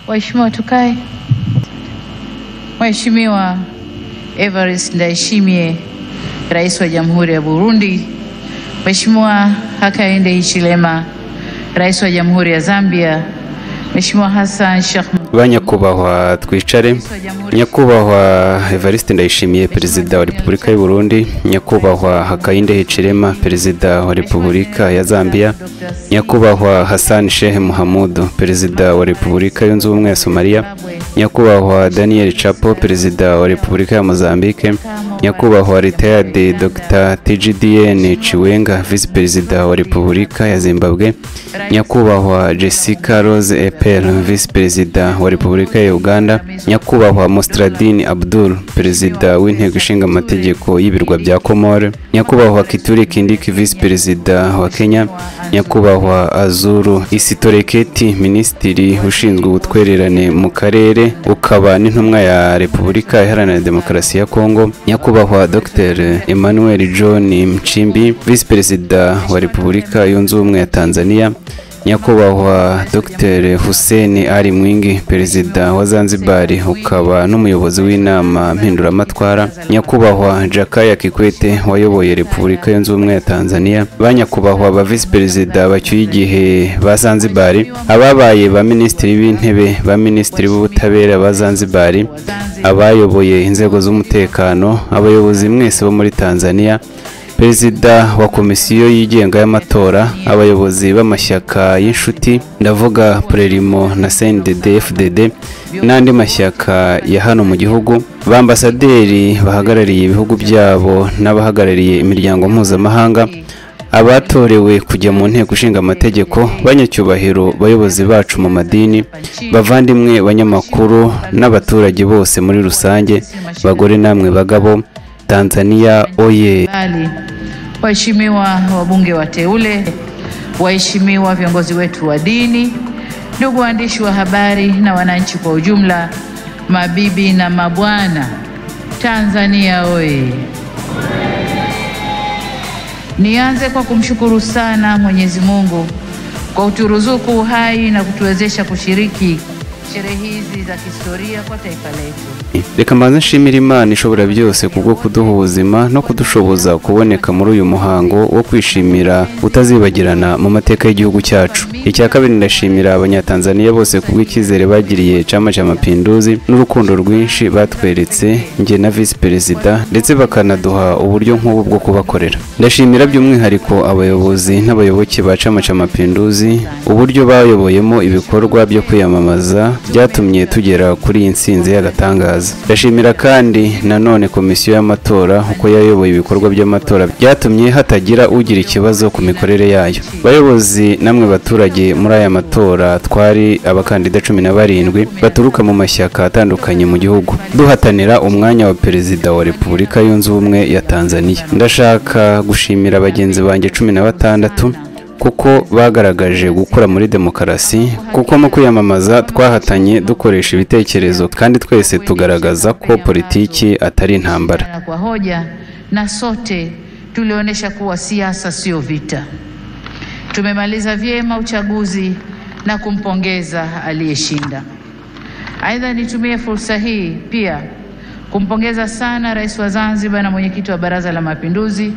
Waheshimiwa tukae. Mheshimiwa Evariste Ndayishimiye, Rais wa Jamhuri ya Burundi, Mheshimiwa Hakainde Hichilema, Rais wa Jamhuri ya Zambia, Mheshimiwa Hassan Sheikh Banyakubahwa twicare. Nyakubahwa Evariste Ndayishimiye, Perezida wa Repubulika y'u Burundi, Nyakubahwa Hakainde Hichilema, Perezida wa Repubulika ya Zambia, Nyakubahwa Hassan Sheikh Mohamud, Perezida wa Repubulika yunze ubumwe ya Somalia, Nyakubahwa Daniel Chapo, Perezida wa Repubulika ya Mozambique, Nyakubahwa retired Dr. TGDN Chiwenga, Vice Perezida wa Repubulika ya Zimbabwe, Nyakubahwa Jessica Rose Epel, Vice Perezida wa Repubulika ya Uganda, Nyakubahwa Mostradini Abdul, Perezida w'Inteko Ishinga Amategeko y'Ibirwa bya Komore, Nyakubahwa Kithure Kindiki, Vice Perezida wa Kenya, Nyakubahwa Azuru Isitoreketi, Minisitiri ushinzwe ubutwererane mu karere ukaba n'intumwa ya Repubulika Iharanira Demokarasi ya Kongo, Nyakubahwa Dr. Emmanuel John Mchimbi, Vice Perezida wa Repubulika yunze ubumwe ya Tanzania, Nyakubahwa Dr. Hussein Ali Mwingi, Perezida wa Zanzibar ukaba n'umuyobozi w'inama mpinduramatwara, Nyakubahwa Jakaya Kikwete wayoboye Repubulika yunze ubumwe ya Tanzania, Banyakubahwa ba Vice Perezida bacyuye igihe ba Zanzibar, ababaye ba Minisitiri b'Intebe, ba Minisitiri b'Ubutabera ba Zanzibar, abayoboye inzego z'umutekano, abayobozi mwese bo muri Tanzania, Perezida wa Komisiyo yigenga y'amatora, abayobozi b'amashyaka y'inshuti ndavuga Prelimo na CNDD-FDD n'andi mashyaka ya hano mu gihugu, bambasaderi bahagarariye ibihugu byabo n'abahagarariye imiryango mpuzamahanga, abatorewe kujya mu nteko ishinga amategeko, banyacyubahiro bayobozi bacu mu madini, bavandimwe banyamakuru n'abaturage bose muri rusange, bagore namwe bagabo, Tanzania oye. Waheshimiwa wabunge wateule, waheshimiwa viongozi wetu wa dini, ndugu waandishi wa habari na wananchi kwa ujumla, mabibi na mabwana, Tanzania oye. Nianze kwa kumshukuru sana Mwenyezi Mungu kwa kuturuzuku uhai na kutuwezesha kushiriki sherehe hizi za kihistoria kwa taifa letu. Reka mbanze nshimira Imana ishobora byose kubwo kuduha ubuzima no kudushoboza kuboneka muri uyu muhango wo kwishimira utazibagirana mu mateka y'igihugu cyacu. Icya kabiri, ndashimira abanyatanzania bose kubw'icyizere bagiriye Chama cha Mapinduzi n'urukundo rwinshi batweretse nge na Vice Perezida, ndetse bakanaduha uburyo nk'ubu bwo kubakorera. Ndashimira by'umwihariko abayobozi n'abayoboke ba Chama cha Mapinduzi uburyo bayoboyemo ibikorwa byo kwiyamamaza byatumye tugera kuri iyi nsinzi y'agatangaza. Ndashimira kandi nanone komisiyo y'amatora uko yayoboye ibikorwa by'amatora byatumye hatagira ugira ikibazo ku mikorere yayo. Bayobozi namwe baturage, muri aya matora twari abakandida 17 baturuka mu mashyaka atandukanye mu gihugu duhatanira umwanya wa Perezida wa Repubulika yunze ubumwe ya Tanzania. Ndashaka gushimira abagenzi banjye 16 kuko bagaragaje gukora muri demokarasi, kuko mu kwiyamamaza twahatanye dukoresha ibitekerezo kandi twese tugaragaza ko politiki atari intambara. Kwa hoja na sote tulionyesha kuwa siasa sio vita. Tumemaliza vyema uchaguzi na kumpongeza aliyeshinda. Aidha, nitumie fursa hii pia kumpongeza sana Rais wa Zanzibar na mwenyekiti wa Baraza la Mapinduzi,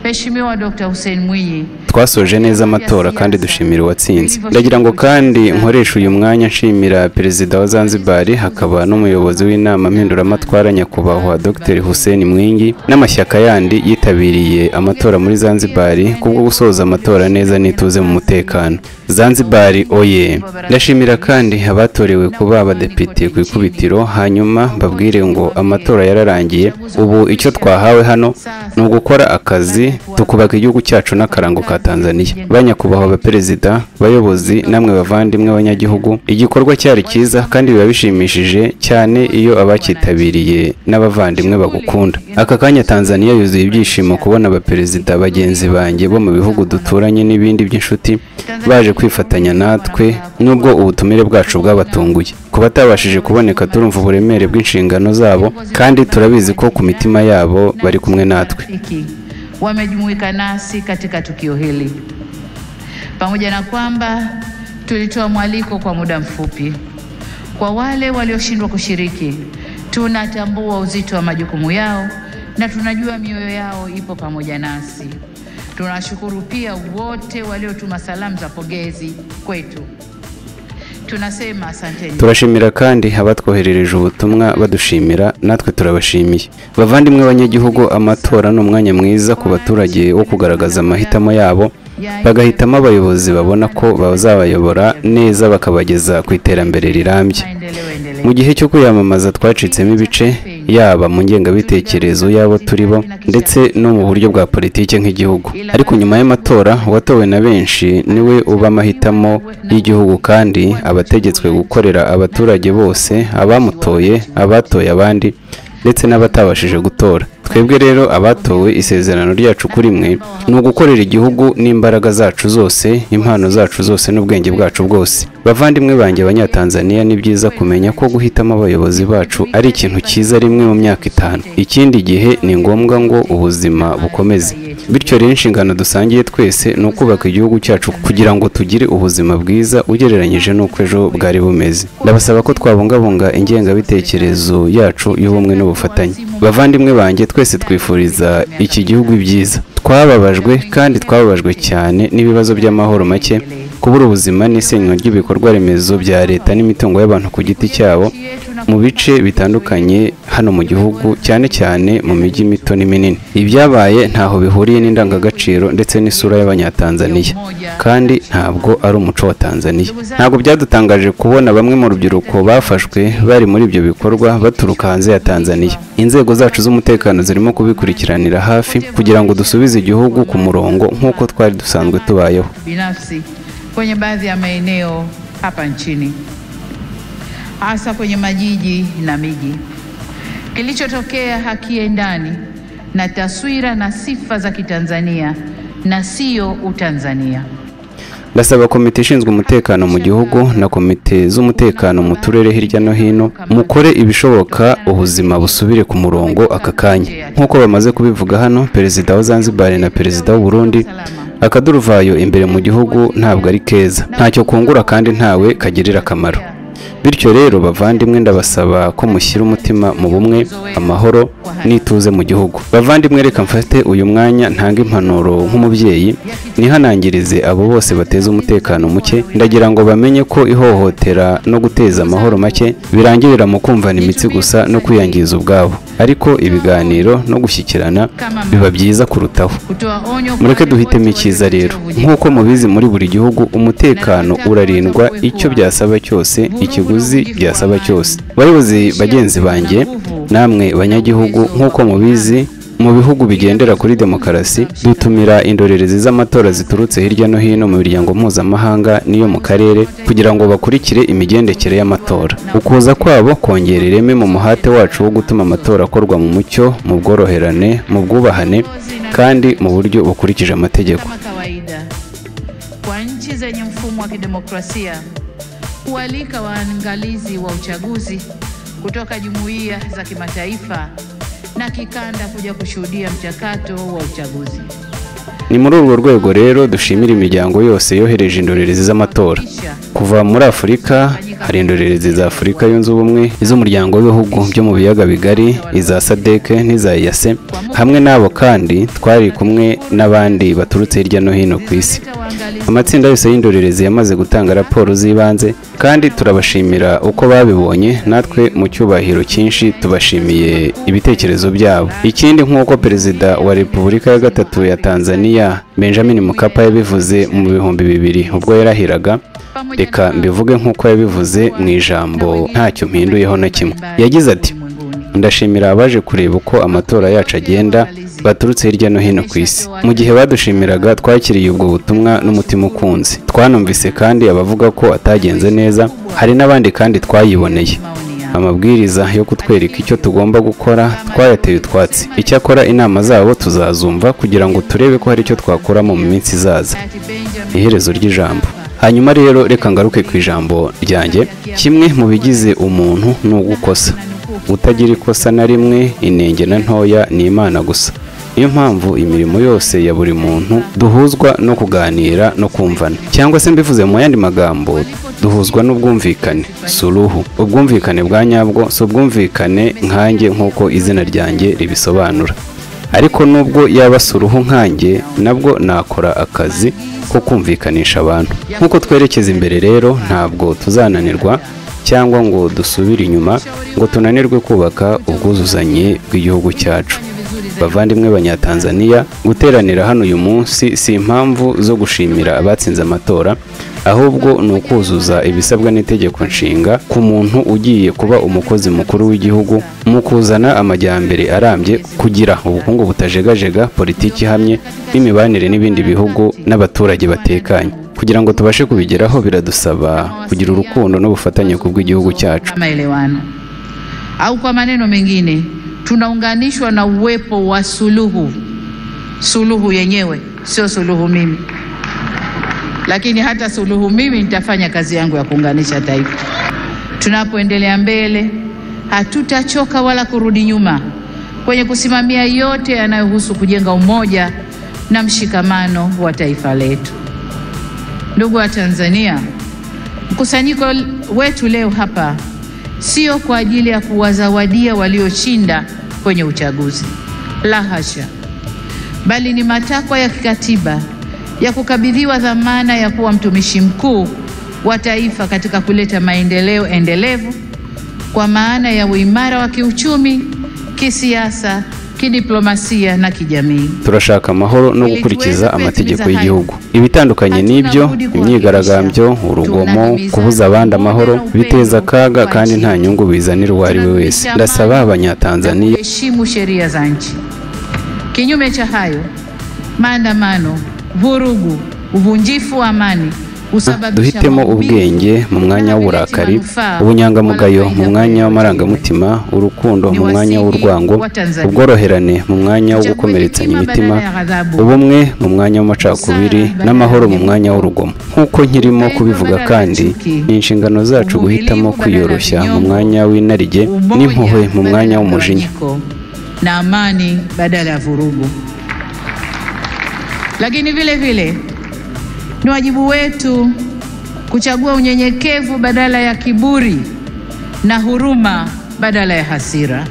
Mheshimiwa Dr. Hussein Mwinyi. Twasoje neza amatora kandi dushimira uwatsinze. Ndagira ngo kandi nkoresha uyu mwanya nshimira Perezida wa Zanzibar hakaba n'umuyobozi w'inama mpinduramatwara Nyakubahwa Dr. Hussein Mwinyi n'amashyaka yandi yitabiriye amatora muri Zanzibar kubwo gusoza amatora neza n'ituze mu mutekano. Zanzibar oye. Ndashimira kandi abatorewe kuba abadepite ku ikubitiro, hanyuma mbabwire ngo amatora yararangiye. Ubu icyo twahawe hano ni ugukora akazi tukubaka igihugu cyacu n'akarango ka Tanzania. Banyakubahwa abaperezida, bayobozi namwe bavandimwe abanyagihugu, igikorwa cyari cyiza kandi biba bishimishije cyane iyo abakitabiriye n'abavandimwe bagukunda. Aka kanya Tanzania yuzuye ibyishimo kubona abaperezida bagenzi banjye bo mu bihugu duturanye n'ibindi by'inshuti baje kwifatanya natwe, nubwo ubutumire bwacu bwabatunguye. Kuba tabashije kuboneka turumva uburemere bw'inshingano zabo kandi turabizi ko ku mitima yabo bari kumwe natwe. Wamejumuika nasi katika tukio hili. Pamoja na kwamba tulitoa mwaliko kwa muda mfupi, Kwa wale walioshindwa kushiriki, tunatambua uzito wa majukumu yao na tunajua mioyo yao ipo pamoja nasi. Tunashukuru pia wote waliotuma salamu za pongezi kwetu. Tunasema asanteni. Turashimira kandi abatwoherereje ubutumwa badushimira, natwe turabashimiye. Bavandimwe abanyagihugu, amatora n'umwanya mwiza ku baturage wo kugaragaza amahitamo yabo, bagahitamo abayobozi babona ko bazabayobora neza bakabageza ku iterambere rirambye. Mu gihe cyo kwiyamamaza twacitsemo ibice, yaba mu ngengabitekerezo yabo turibo ndetse no mu buryo bwa politike nk'igihugu. Ariko nyuma y'amatora, uwatowe na benshi niwe uba amahitamo y'igihugu kandi abategetswe gukorera abaturage bose, abamutoye, abatoye abandi ndetse n'abatabashije gutora. Twebwe rero abatowe, isezerano ryacu kuri mwe ni ugukorera igihugu n'imbaraga zacu zose, impano zacu zose n'ubwenge bwacu bwose. Bavandimwe banjye abanyatanzania, ni byiza kumenya ko guhitamo abayobozi bacu ari ikintu cyiza rimwe mu myaka 5. Ikindi gihe ni ngombwa ngo ubuzima bukomeze. Bityo rero inshingano dusangiye twese ni ukubaka igihugu cyacu kugira ngo tugire ubuzima bwiza ugereranyije n'uko ejo bwari bumeze. Ndabasaba ko twabungabunga ingengabitekerezo yacu y'ubumwe n'ubufatanye. Bavandimwe banjye, twese twifuriza iki gihugu ibyiza. Twababajwe kandi twababajwe cyane n'ibibazo by'amahoro make, kubura ubuzima n'isenywa ry'ibikorwa remezo bya leta n'imitungo y'abantu ku giti cyabo mu bice bitandukanye hano mu gihugu, cyane cyane mu mijyi mito n'iminini. Ibyabaye ntaho bihuriye n'indangagaciro ndetse n'isura y'abanyatanzania, kandi ntabwo ari umuco wa Tanzania. Ntabwo byadutangaje kubona bamwe mu rubyiruko bafashwe bari muri ibyo bikorwa baturuka hanze ya Tanzania. Inzego zacu z'umutekano zirimo kubikurikiranira hafi kugira ngo dusubize igihugu ku murongo nk'uko twari dusanzwe tubayeho. Binafsi kwenye baadhi ya maeneo hapa nchini, hasa kwenye majiji na miji, kilichotokea hakiendani na taswira na sifa za Kitanzania na sio Utanzania. Ndasaba komite ishinzwe umutekano mu gihugu na komite z'umutekano mu turere hirya no hino mukore ibishoboka ubuzima busubire ku murongo aka kanya. Nk'uko bamaze kubivuga hano, perezida wa Zanzibar na perezida w'u Burundi, akaduruvayo imbere mu gihugu ntabwo ari keza, ntacyo kungura kandi ntawe kagirira akamaro. Bityo rero bavandimwe, ndabasaba ko mushyira umutima mu bumwe, amahoro n'ituze mu gihugu. Bavandimwe, reka mfate uyu mwanya ntanga impanuro nk'umubyeyi, nihanangirize abo bose bateza umutekano muke. Ndagira ngo bamenye ko ihohotera no guteza amahoro make birangirira mu kumvana imitsi gusa no kwiyangiza ubwabo, ariko ibiganiro no gushyikirana biba byiza kurutaho. Mureke duhitemo icyiza rero. Nk'uko mubizi, muri buri gihugu umutekano urarindwa, icyo byasaba cyose, ikiguzi byasaba cyose. Bayobozi bagenzi banjye, namwe banyagihugu, nk'uko mubizi, mu bihugu bigendera kuri demokarasi dutumira indorerezi z'amatora ziturutse hirya no hino mu miryango mpuzamahanga n'iyo mu karere kugira ngo bakurikire imigendekere y'amatora. Ukuza kwabo kongera ireme mu muhate wacu wo gutuma amatora akorwa mu mucyo, mu bworoherane, mu bwubahane kandi mu buryo bukurikije amategeko. Kwa nchi zenye mfumo wa kidemokrasia, kualika waangalizi wa uchaguzi kutoka jumuiya za kimataifa na kikanda kuja kushuhudia mchakato wa uchaguzi. Ni muri urwo rwego rero dushimira imiryango yose yohereje indorerezi z'amatora. Kuva muri Afurika hari indorerezi za Afurika yunze ubumwe, iz'umuryango w'ibihugu byo mu biyaga bigari, iza SADC n'iza EAC. Hamwe nabo kandi twari kumwe n'abandi baturutse hirya no hino ku isi. Amatsinda yose y'indorerezi yamaze gutanga raporo z'ibanze kandi turabashimira uko babibonye, natwe mu cyubahiro cyinshi tubashimiye ibitekerezo byabo. Ikindi, nk'uko perezida wa Repubulika ya gatatu ya Tanzania Benjamin Mkapa yabivuze mu 2000 ubwo yarahiraga, reka mbivuge nk'uko yabivuze mu ijambo ntacyo mpinduyeho na kimwe. Yagize ati: ndashimira abaje kureba uko amatora yacu agenda baturutse hirya no hino ku isi. Mu gihe badushimiraga, twakiriye ubwo butumwa n'umutima ukunze. Twanumvise kandi abavuga ko atagenze neza, hari n'abandi kandi twayiboneye. Amabwiriza yo kutwereka icyo tugomba gukora twayateye utwatsi. Icyakora inama zabo tuzazumva kugira ngo turebe ko hari icyo twakora mu minsi izaza. Iherezo ry'ijambo. Hanyuma rero reka ngaruke ku ijambo ryanjye. Kimwe mu bigize umuntu ni ugukosa. Utagira ikosa na rimwe, inenge na ntoya ni Imana gusa. niyo mpamvu imirimo yose ya buri muntu duhuzwa no kuganira no kumvana, cyangwa se mbivuze mu yandi magambo duhuzwa n'ubwumvikane. Suluhu, ubwumvikane bwa nyabwo, so ubwumvikane nkanjye nk'uko izina ryanjye ribisobanura. Ariko nubwo yaba suluhu nkanjye, nabwo nakora akazi ko kumvikanisha abantu. Nk'uko twerekeza imbere rero, ntabwo tuzananirwa cyangwa ngo dusubire inyuma ngo tunanirwe kubaka ubwuzuzanye bw'igihugu cyacu. Bavandimwe Banyatanzania, guteranira hano uyu munsi si impamvu zo gushimira abatsinze amatora, ahubwo ni ukuzuza ibisabwa n'itegeko nshinga ku muntu ugiye kuba umukozi mukuru w'igihugu mu kuzana amajyambere arambye, kugira ubukungu butajegajega, politiki ihamye n'imibanire n'ibindi bihugu n'abaturage batekanye. Kugira ngo tubashe kubigeraho biradusaba kugira urukundo n'ubufatanye ku bw'igihugu cyacu. Maelewano. Au kwa maneno mengine, tunaunganishwa na uwepo wa suluhu. Suluhu yenyewe, sio suluhu mimi. Lakini hata suluhu mimi nitafanya kazi yangu ya kuunganisha taifa. Tunapoendelea mbele, hatutachoka wala kurudi nyuma kwenye kusimamia yote yanayohusu kujenga umoja na mshikamano wa taifa letu. Ndugu wa Tanzania, mkusanyiko wetu leo hapa sio kwa ajili ya kuwazawadia walioshinda kwenye uchaguzi. La hasha. Bali ni matakwa ya kikatiba ya kukabidhiwa dhamana ya kuwa mtumishi mkuu wa taifa katika kuleta maendeleo endelevu kwa maana ya uimara wa kiuchumi, kisiasa, kidiplomasia na kijamii. Turashaka amahoro no gukurikiza amategeko y'igihugu. Ibitandukanye n'ibyo, imyigaragambyo, urugomo, kubuza abandi amahoro biteza akaga kandi nta nyungu bizanira uwo ari we wese. Ndasaba Abanyatanzania kuheshimu sheria za nchi. Kinyume cha hayo, maandamano, vurugu, uvunjifu wa amani duhitemo ubwenge mu mwanya w'uburakari, ubunyangamugayo mu mwanya w'amarangamutima, urukundo mu mwanya w'urwango, ubworoherane mu mwanya wo gukomeretsanya imitima, ubumwe mu mwanya w'amacakubiri, n'amahoro mu mwanya w'urugomo. Nk'uko nkirimo kubivuga kandi, ni inshingano zacu guhitamo kwiyoroshya mu mwanya w'inarijye n'impuhwe mu mwanya w'umujinya, na amani badala ya vurugu. Lakini vile vile ni wajibu wetu kuchagua unyenyekevu badala ya kiburi na huruma badala ya hasira.